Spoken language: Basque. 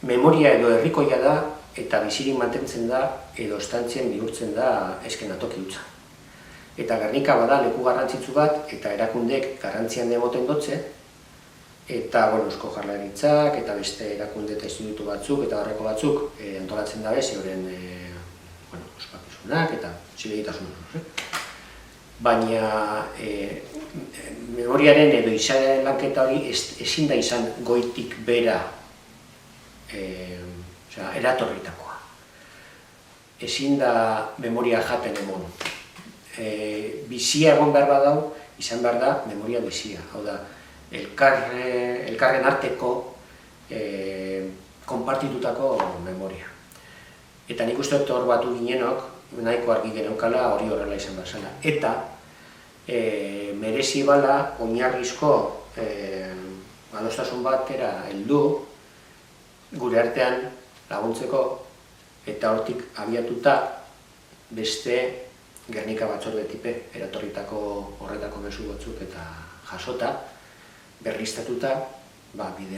memoria edo herrikoia da eta bizirik mantentzen da edo estantzien bihurtzen da eskenatoki hutsa. Eta Gernika bada leku garrantzitsu bat eta erakundek garrantzian emoten dotze, eta Eusko Jaurlaritzak eta beste erakunde eta institutu batzuk eta horreko batzuk antolatzen dabe zeuren ospakizunak eta zilegitasun. Baina memoriaren edo izaeraren lanketa hori ezin da izan goitik bera eratorritakoa. Ezin da memoria jaten emon. Bizia egon behar badau, izan behar da memoria bizia. Hau da, elkarren arteko konpartitutako memoria. Eta nik uste dut hor batu ginenok, nahiko argi geneukala hori horrela izan behar. Eta merezi bala oinarrizko adostasun batera heldu gure artean laguntzeko eta hortik abiatuta beste Gernika batzorde tipe eratorritako horretako mezu batzuk eta jasota berriztatuta bideo